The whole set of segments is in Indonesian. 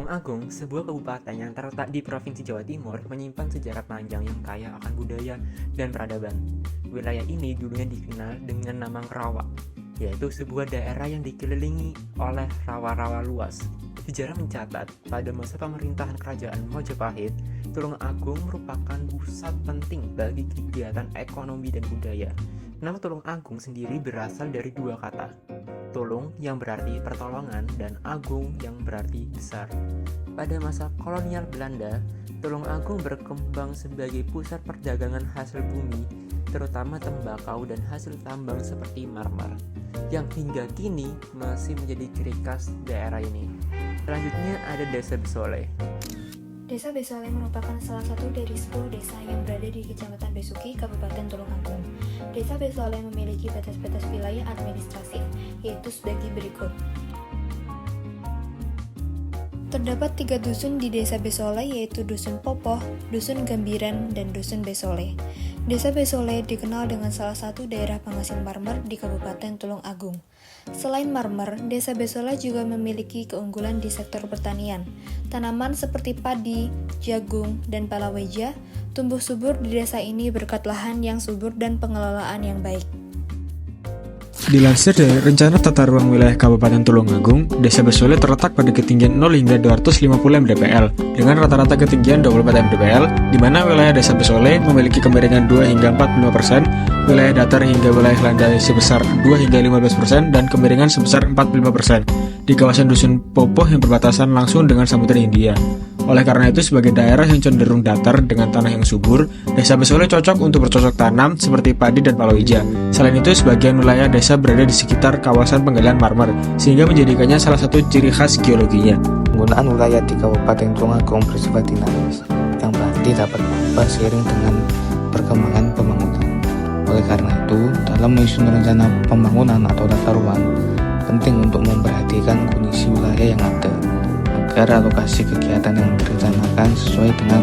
Tulungagung, sebuah kabupaten yang terletak di Provinsi Jawa Timur, menyimpan sejarah panjang yang kaya akan budaya dan peradaban. Wilayah ini dulunya dikenal dengan nama Kerawak, yaitu sebuah daerah yang dikelilingi oleh rawa-rawa luas. Sejarah mencatat, pada masa pemerintahan Kerajaan Majapahit, Tulungagung merupakan pusat penting bagi kegiatan ekonomi dan budaya. Nama Tulungagung sendiri berasal dari dua kata, Tulung yang berarti pertolongan dan Agung yang berarti besar. Pada masa kolonial Belanda, Tulungagung berkembang sebagai pusat perdagangan hasil bumi, terutama tembakau dan hasil tambang seperti marmer, yang hingga kini masih menjadi ciri khas daerah ini. Selanjutnya ada Desa Besole. Desa Besole merupakan salah satu dari 10 desa yang berada di Kecamatan Besuki, Kabupaten Tulungagung. Desa Besole memiliki batas-batas wilayah administratif, yaitu sebagai berikut. Terdapat 3 dusun di Desa Besole, yaitu Dusun Popoh, Dusun Gambiran, dan Dusun Besole. Desa Besole dikenal dengan salah satu daerah penghasil marmer di Kabupaten Tulungagung. Selain marmer, Desa Besole juga memiliki keunggulan di sektor pertanian. Tanaman seperti padi, jagung, dan palawija tumbuh subur di desa ini berkat lahan yang subur dan pengelolaan yang baik. Dilansir dari Rencana Tata Ruang Wilayah Kabupaten Tulungagung, Desa Besole terletak pada ketinggian 0 hingga 250 mdpl dengan rata-rata ketinggian 24 mdpl, di mana wilayah Desa Besole memiliki kemiringan 2 hingga 45%, wilayah datar hingga wilayah landai sebesar 2 hingga 15%, dan kemiringan sebesar 45% di kawasan Dusun Popoh yang berbatasan langsung dengan Samudra Hindia. Oleh karena itu, sebagai daerah yang cenderung datar dengan tanah yang subur, Desa Besole cocok untuk bercocok tanam seperti padi dan palawija. Selain itu, sebagian wilayah desa berada di sekitar kawasan penggalian marmer, sehingga menjadikannya salah satu ciri khas geologinya. Penggunaan wilayah di Kabupaten Tulungagung bersifat dinamis, yang berarti dapat berubah seiring dengan perkembangan pembangunan. Oleh karena itu, dalam menyusun rencana pembangunan atau tata ruang, penting untuk memperhatikan kondisi wilayah yang ada, agar alokasi kegiatan yang direncanakan sesuai dengan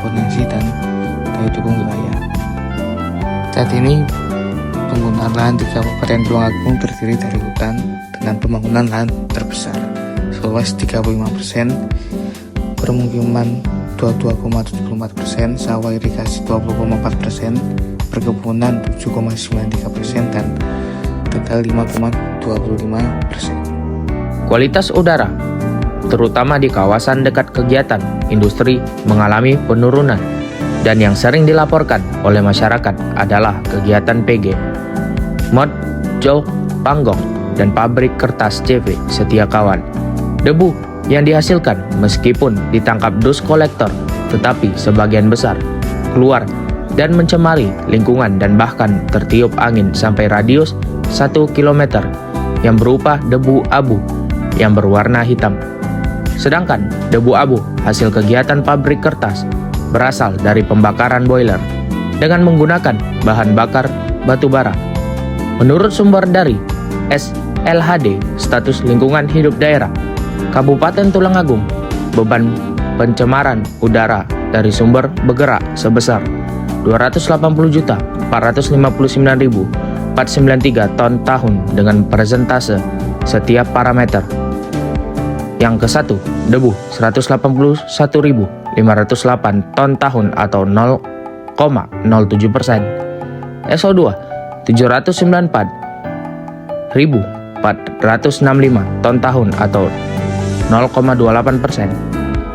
potensi dan daya dukung wilayah. Saat ini, penggunaan lahan di Kabupaten Tulungagung terdiri dari hutan dengan pembangunan lahan terbesar seluas 35%, permukiman 22,74%, sawah irigasi 20,4%, perkebunan 7,93%, dan tegal 5,25%. Kualitas udara, terutama di kawasan dekat kegiatan industri, mengalami penurunan, dan yang sering dilaporkan oleh masyarakat adalah kegiatan PG, Mod, Jol, Panggong, dan pabrik kertas CV Setiakawan. Debu yang dihasilkan meskipun ditangkap dus kolektor, tetapi sebagian besar keluar dan mencemari lingkungan dan bahkan tertiup angin sampai radius 1 km yang berupa debu abu yang berwarna hitam. Sedangkan debu abu hasil kegiatan pabrik kertas berasal dari pembakaran boiler dengan menggunakan bahan bakar batu bara. Menurut sumber dari SLHD, status lingkungan hidup daerah Kabupaten Tulungagung, beban pencemaran udara dari sumber bergerak sebesar 280.459.493 ton tahun dengan persentase setiap parameter. Yang ke-1, debu 181.508 ton tahun atau 0,07%. SO2 794.465 ton tahun atau 0,28%.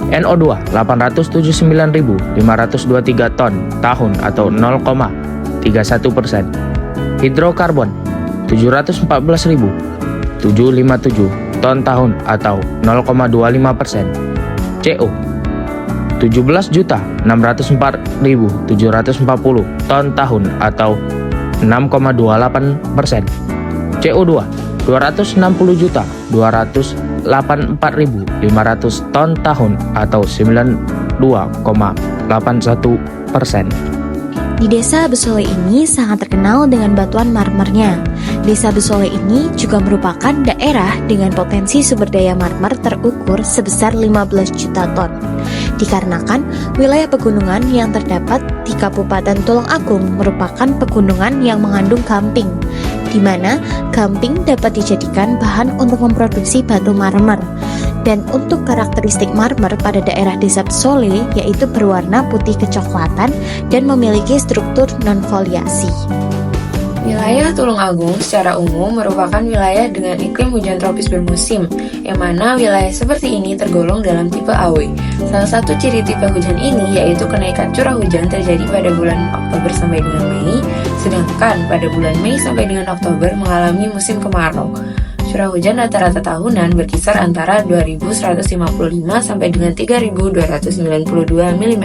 NO2 879.523 ton tahun atau 0,31%. Hidrokarbon 714.757 ton tahun atau 0,25%. CO 17.604.740 ton tahun atau 6,28%. CO2 260.284.500 ton tahun atau 92,81%. Di Desa Besole ini sangat terkenal dengan batuan marmernya. Desa Besole ini juga merupakan daerah dengan potensi sumber daya marmer terukur sebesar 15 juta ton. Dikarenakan wilayah pegunungan yang terdapat di Kabupaten Tulungagung merupakan pegunungan yang mengandung gamping, di mana gamping dapat dijadikan bahan untuk memproduksi batu marmer. Dan untuk karakteristik marmer pada daerah Desa Besole yaitu berwarna putih kecoklatan dan memiliki struktur non-foliasi. Wilayah Tulungagung secara umum merupakan wilayah dengan iklim hujan tropis bermusim, yang mana wilayah seperti ini tergolong dalam tipe AW. Salah satu ciri tipe hujan ini yaitu kenaikan curah hujan terjadi pada bulan Oktober sampai dengan Mei, sedangkan pada bulan Mei sampai dengan Oktober mengalami musim kemarau. Curah hujan rata-rata tahunan berkisar antara 2.155 sampai dengan 3.292 mm.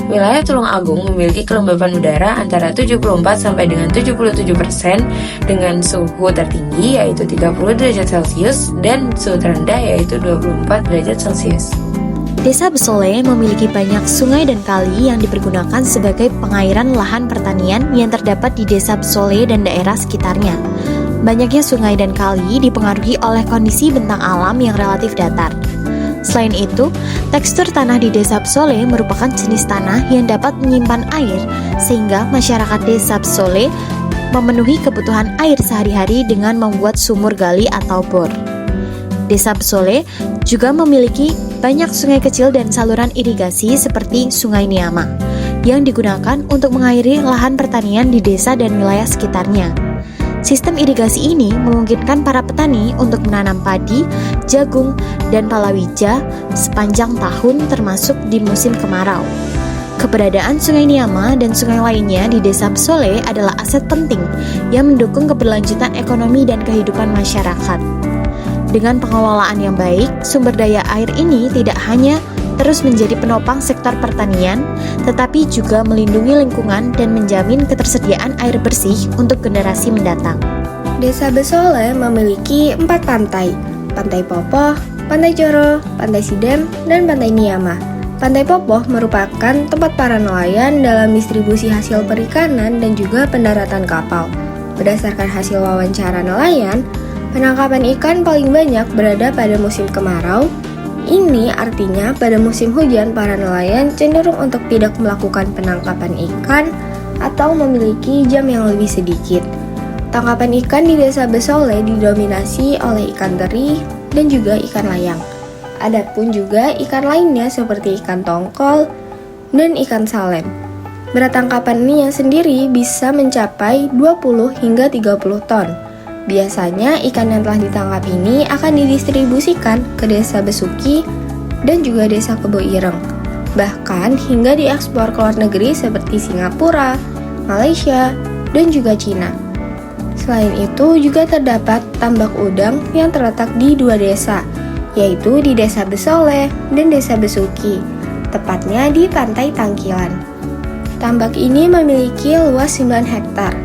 Wilayah Tulungagung memiliki kelembapan udara antara 74 sampai dengan 77% dengan suhu tertinggi yaitu 30 derajat Celcius dan suhu terendah yaitu 24 derajat Celcius. Desa Besole memiliki banyak sungai dan kali yang dipergunakan sebagai pengairan lahan pertanian yang terdapat di Desa Besole dan daerah sekitarnya. Banyaknya sungai dan kali dipengaruhi oleh kondisi bentang alam yang relatif datar. Selain itu, tekstur tanah di Desa Besole merupakan jenis tanah yang dapat menyimpan air, sehingga masyarakat Desa Besole memenuhi kebutuhan air sehari-hari dengan membuat sumur gali atau bor. Desa Besole juga memiliki banyak sungai kecil dan saluran irigasi seperti Sungai Niama, yang digunakan untuk mengairi lahan pertanian di desa dan wilayah sekitarnya. Sistem irigasi ini memungkinkan para petani untuk menanam padi, jagung, dan palawija sepanjang tahun termasuk di musim kemarau. Keberadaan Sungai Niama dan sungai lainnya di Desa Besole adalah aset penting yang mendukung keberlanjutan ekonomi dan kehidupan masyarakat. Dengan pengelolaan yang baik, sumber daya air ini tidak hanya terus menjadi penopang sektor pertanian, tetapi juga melindungi lingkungan dan menjamin ketersediaan air bersih untuk generasi mendatang. Desa Besole memiliki 4 pantai, Pantai Popoh, Pantai Coro, Pantai Sidem, dan Pantai Niama. Pantai Popoh merupakan tempat para nelayan dalam distribusi hasil perikanan dan juga pendaratan kapal. Berdasarkan hasil wawancara nelayan, penangkapan ikan paling banyak berada pada musim kemarau. Ini artinya pada musim hujan para nelayan cenderung untuk tidak melakukan penangkapan ikan atau memiliki jam yang lebih sedikit. Tangkapan ikan di Desa Besole didominasi oleh ikan teri dan juga ikan layang. Adapun juga ikan lainnya seperti ikan tongkol dan ikan salem. Berat tangkapannya sendiri bisa mencapai 20 hingga 30 ton. Biasanya ikan yang telah ditangkap ini akan didistribusikan ke Desa Besuki dan juga Desa Kebo Ireng. Bahkan hingga diekspor ke luar negeri seperti Singapura, Malaysia, dan juga Cina. Selain itu juga terdapat tambak udang yang terletak di 2 desa, yaitu di Desa Besole dan Desa Besuki, tepatnya di Pantai Tangkilan. Tambak ini memiliki luas 9 hektar.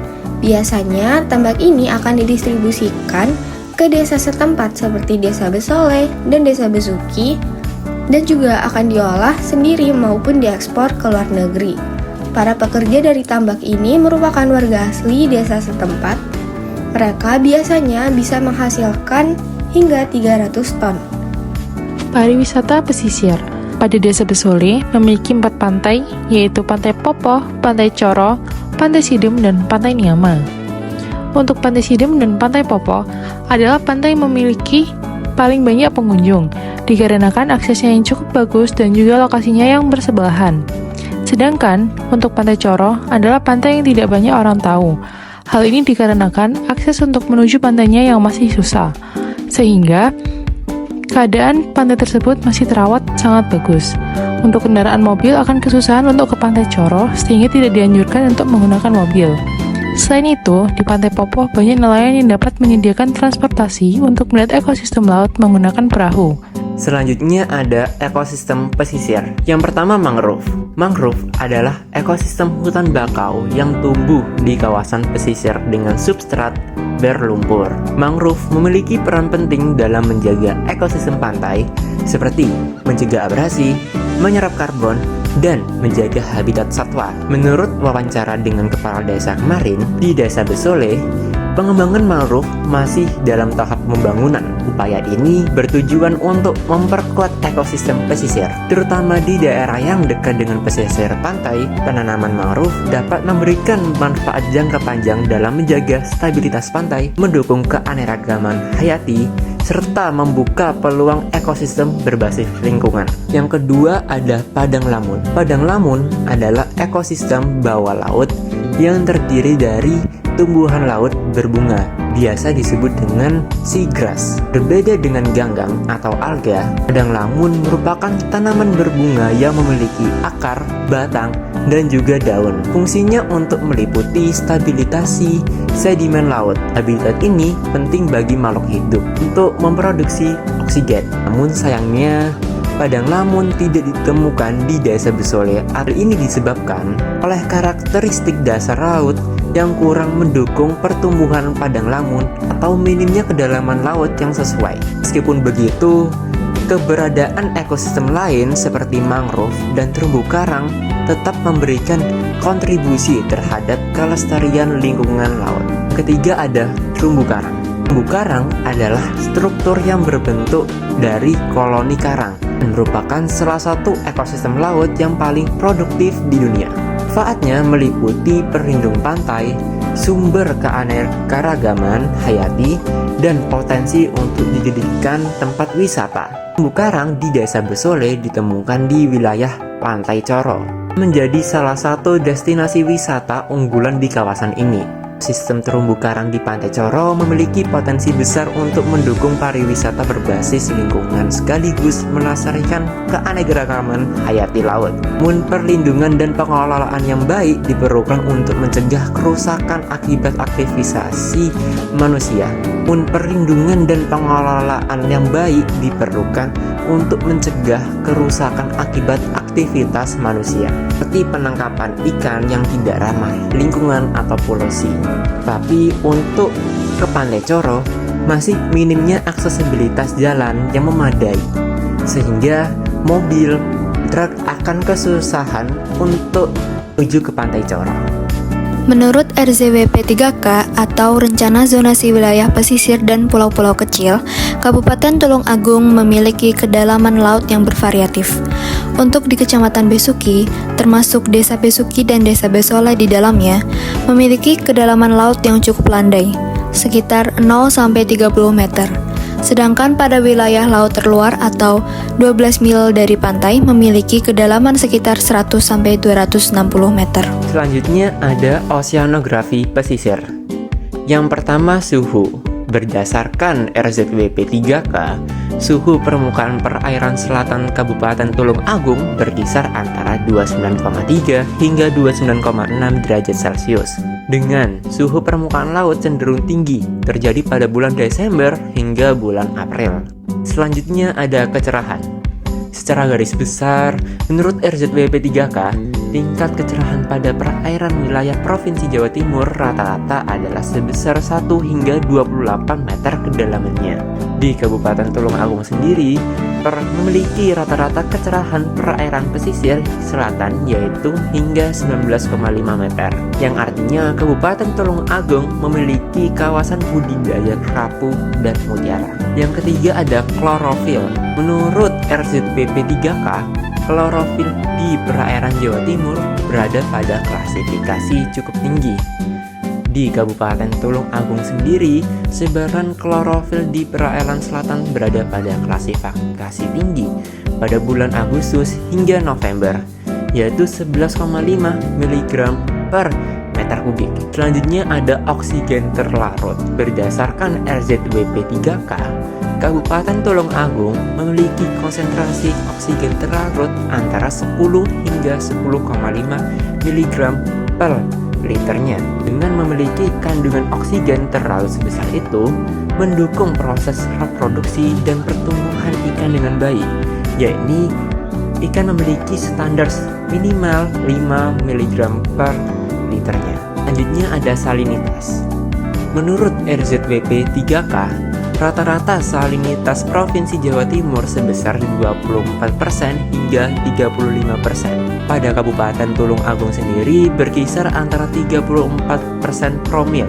Biasanya tambak ini akan didistribusikan ke desa setempat seperti Desa Besole dan Desa Besuki dan juga akan diolah sendiri maupun diekspor ke luar negeri. Para pekerja dari tambak ini merupakan warga asli desa setempat. Mereka biasanya bisa menghasilkan hingga 300 ton. Pariwisata pesisir pada Desa Besole memiliki 4 pantai, yaitu Pantai Popoh, Pantai Coro, Pantai Sidem, dan Pantai Niama. Untuk Pantai Sidem dan Pantai Popoh adalah pantai yang memiliki paling banyak pengunjung, dikarenakan aksesnya yang cukup bagus dan juga lokasinya yang bersebelahan. Sedangkan untuk Pantai Coro adalah pantai yang tidak banyak orang tahu. Hal ini dikarenakan akses untuk menuju pantainya yang masih susah, sehingga keadaan pantai tersebut masih terawat sangat bagus. Untuk kendaraan mobil akan kesusahan untuk ke Pantai Coro sehingga tidak dianjurkan untuk menggunakan mobil. Selain itu, di Pantai Popoh banyak nelayan yang dapat menyediakan transportasi untuk melihat ekosistem laut menggunakan perahu. Selanjutnya ada ekosistem pesisir. Yang pertama mangrove. Mangrove adalah ekosistem hutan bakau yang tumbuh di kawasan pesisir dengan substrat berlumpur. Mangrove memiliki peran penting dalam menjaga ekosistem pantai seperti mencegah abrasi, menyerap karbon, dan menjaga habitat satwa. Menurut wawancara dengan kepala desa kemarin di Desa Besole, pengembangan mangrove masih dalam tahap pembangunan. Upaya ini bertujuan untuk memperkuat ekosistem pesisir, terutama di daerah yang dekat dengan pesisir pantai. Penanaman mangrove dapat memberikan manfaat jangka panjang dalam menjaga stabilitas pantai, mendukung keanekaragaman hayati, serta membuka peluang ekosistem berbasis lingkungan. Yang kedua ada padang lamun. Padang lamun adalah ekosistem bawah laut yang terdiri dari tumbuhan laut berbunga, biasa disebut dengan seagrass. Berbeda dengan ganggang atau alga, padang lamun merupakan tanaman berbunga yang memiliki akar, batang, dan juga daun. Fungsinya untuk meliputi stabilisasi sedimen laut. Habitat ini penting bagi makhluk hidup untuk memproduksi oksigen. Namun sayangnya, padang lamun tidak ditemukan di Desa Besole. Hal ini disebabkan oleh karakteristik dasar laut yang kurang mendukung pertumbuhan padang lamun atau minimnya kedalaman laut yang sesuai. Meskipun begitu, keberadaan ekosistem lain seperti mangrove dan terumbu karang tetap memberikan kontribusi terhadap kelestarian lingkungan laut. Ketiga ada terumbu karang. Terumbu karang adalah struktur yang berbentuk dari koloni karang dan merupakan salah satu ekosistem laut yang paling produktif di dunia. Manfaatnya meliputi perlindung pantai, sumber keanekaragaman hayati, dan potensi untuk dijadikan tempat wisata. Terumbu karang di Desa Besole ditemukan di wilayah Pantai Coro, menjadi salah satu destinasi wisata unggulan di kawasan ini. Sistem terumbu karang di Pantai Coro memiliki potensi besar untuk mendukung pariwisata berbasis lingkungan sekaligus melestarikan keanekaragaman hayati laut. Namun perlindungan dan pengelolaan yang baik diperlukan untuk mencegah kerusakan akibat aktivitas manusia. Namun perlindungan dan pengelolaan yang baik diperlukan untuk mencegah kerusakan akibat aktivitas manusia, seperti penangkapan ikan yang tidak ramah lingkungan atau polusi. Tapi untuk ke Pantai Coro masih minimnya aksesibilitas jalan yang memadai, sehingga mobil, truk akan kesusahan untuk menuju ke Pantai Coro. Menurut RZWP 3K atau Rencana Zonasi Wilayah Pesisir dan Pulau-Pulau Kecil, Kabupaten Tulung Agung memiliki kedalaman laut yang bervariatif. Untuk di Kecamatan Besuki, termasuk Desa Besuki dan Desa Besole di dalamnya, memiliki kedalaman laut yang cukup landai, sekitar 0-30 meter. Sedangkan pada wilayah laut terluar atau 12 mil dari pantai memiliki kedalaman sekitar 100-260 meter. Selanjutnya ada oceanografi pesisir. Yang pertama suhu. Berdasarkan RZWP 3K, suhu permukaan perairan selatan Kabupaten Tulung Agung berkisar antara 29,3 hingga 29,6 derajat Celcius. Dengan suhu permukaan laut cenderung tinggi, terjadi pada bulan Desember hingga bulan April. Selanjutnya ada kecerahan. Secara garis besar, menurut RZWP 3K, tingkat kecerahan pada perairan wilayah Provinsi Jawa Timur rata-rata adalah sebesar 1 hingga 28 meter kedalamannya. Di Kabupaten Tulung Agung sendiri, memiliki rata-rata kecerahan perairan pesisir selatan yaitu hingga 19,5 meter, yang artinya Kabupaten Tulung Agung memiliki kawasan budidaya kerapu dan mutiara. Yang ketiga ada klorofil. Menurut RZWP 3K, klorofil di perairan Jawa Timur berada pada klasifikasi cukup tinggi. Di Kabupaten Tulung Agung sendiri, sebaran klorofil di perairan selatan berada pada klasifikasi tinggi pada bulan Agustus hingga November, yaitu 11,5 mg per meter kubik. Selanjutnya ada oksigen terlarut. Berdasarkan RZWP 3K, Kabupaten Tulung Agung memiliki konsentrasi oksigen terlarut antara 10 hingga 10,5 mg per liternya. Dengan memiliki kandungan oksigen terlarut sebesar itu, mendukung proses reproduksi dan pertumbuhan ikan dengan baik, yakni ikan memiliki standar minimal 5 mg per liternya. Selanjutnya ada salinitas. Menurut RZWP 3K, rata-rata salinitas Provinsi Jawa Timur sebesar 24% hingga 35%. Pada Kabupaten Tulung Agung sendiri berkisar antara 34% promil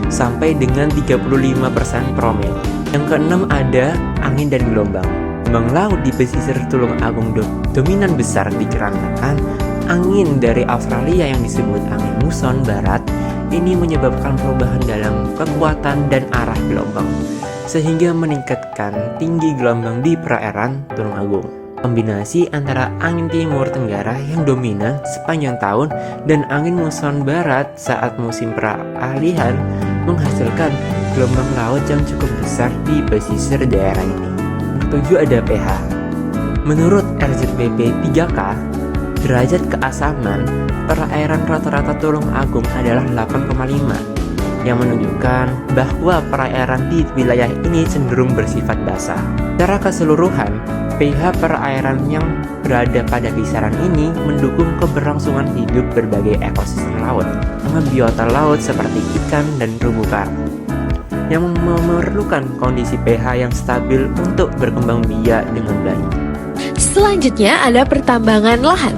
sampai dengan 35% promil. Yang keenam ada angin dan gelombang. Gelombang laut di pesisir Tulung Agung dominan besar dikarenakan angin dari Australia yang disebut angin muson barat ini menyebabkan perubahan dalam kekuatan dan arah gelombang, sehingga meningkatkan tinggi gelombang di perairan Tulungagung. Kombinasi antara angin timur tenggara yang dominan sepanjang tahun dan angin muson barat saat musim peralihan menghasilkan gelombang laut yang cukup besar di pesisir daerah ini. Ketujuh ada pH. Menurut RZBP 3K, derajat keasaman perairan rata-rata Tulungagung adalah 8,5, yang menunjukkan bahwa perairan di wilayah ini cenderung bersifat basah. Secara keseluruhan, pH perairan yang berada pada kisaran ini mendukung keberlangsungan hidup berbagai ekosistem laut, sama biota laut seperti ikan dan terumbu karang, yang memerlukan kondisi pH yang stabil untuk berkembang biak dengan baik. Selanjutnya ada pertambangan lahan.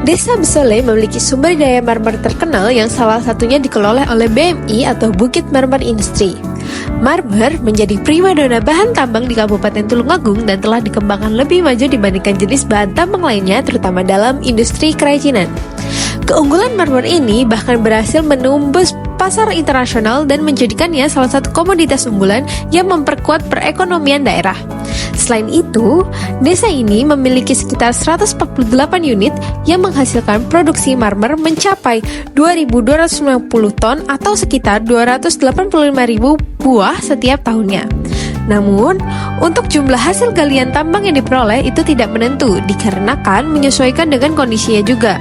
Desa Besole memiliki sumber daya marmer terkenal yang salah satunya dikelola oleh BMI atau Bukit Marmer Industri. Marmer menjadi primadona bahan tambang di Kabupaten Tulungagung dan telah dikembangkan lebih maju dibandingkan jenis bahan tambang lainnya, terutama dalam industri kerajinan. Keunggulan marmer ini bahkan berhasil menembus pasar internasional dan menjadikannya salah satu komoditas unggulan yang memperkuat perekonomian daerah. Selain itu, desa ini memiliki sekitar 148 unit yang menghasilkan produksi marmer mencapai 2.250 ton atau sekitar 285.000 buah setiap tahunnya. Namun, untuk jumlah hasil galian tambang yang diperoleh itu tidak menentu dikarenakan menyesuaikan dengan kondisinya juga.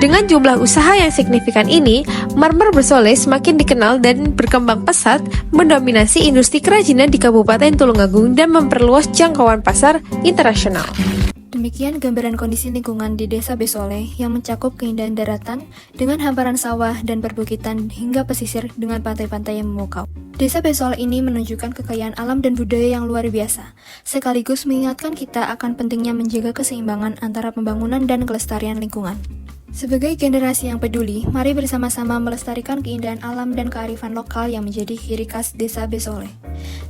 Dengan jumlah usaha yang signifikan ini, Marmer Besole semakin dikenal dan berkembang pesat, mendominasi industri kerajinan di Kabupaten Tulungagung dan memperluas jangkauan pasar internasional. Demikian gambaran kondisi lingkungan di Desa Besole yang mencakup keindahan daratan dengan hamparan sawah dan perbukitan hingga pesisir dengan pantai-pantai yang memukau. Desa Besole ini menunjukkan kekayaan alam dan budaya yang luar biasa, sekaligus mengingatkan kita akan pentingnya menjaga keseimbangan antara pembangunan dan kelestarian lingkungan. Sebagai generasi yang peduli, mari bersama-sama melestarikan keindahan alam dan kearifan lokal yang menjadi ciri khas Desa Besole.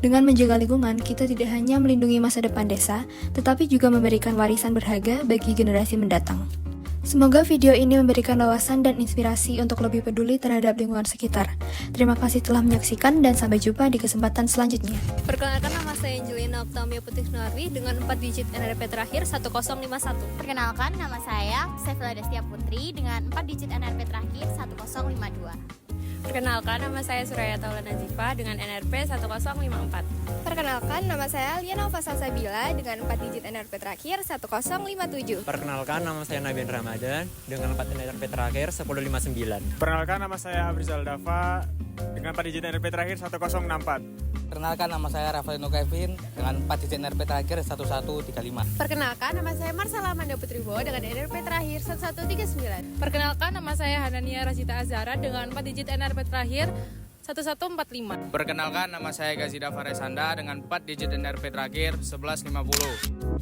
Dengan menjaga lingkungan, kita tidak hanya melindungi masa depan desa, tetapi juga memberikan warisan berharga bagi generasi mendatang. Semoga video ini memberikan wawasan dan inspirasi untuk lebih peduli terhadap lingkungan sekitar. Terima kasih telah menyaksikan dan sampai jumpa di kesempatan selanjutnya. Perkenalkan, nama saya Angelina Oktamia Putih Narwi dengan 4 digit NRP terakhir 1051. Perkenalkan, nama saya Sevilla Destia Putri dengan 4 digit NRP terakhir 1052. Perkenalkan, nama saya Suraya Taula Nazifa dengan NRP 1054. Perkenalkan, nama saya Lianova Salsabila dengan 4 digit NRP terakhir 1057. Perkenalkan, nama saya Nabian Ramadan dengan 4 NRP terakhir 1059. Perkenalkan, nama saya Abrizal Dava dengan 4 digit NRP terakhir 1064. Perkenalkan, nama saya Rafaelino Kevin dengan 4 digit NRP terakhir 1135. Perkenalkan, nama saya Marsala Amanda Putribo dengan NRP terakhir 1139. Perkenalkan, nama saya Hanania Razita Azhara dengan 4 digit NRP terakhir 1145. Perkenalkan, nama saya Gazida Faresanda dengan 4 digit NRP terakhir 1150.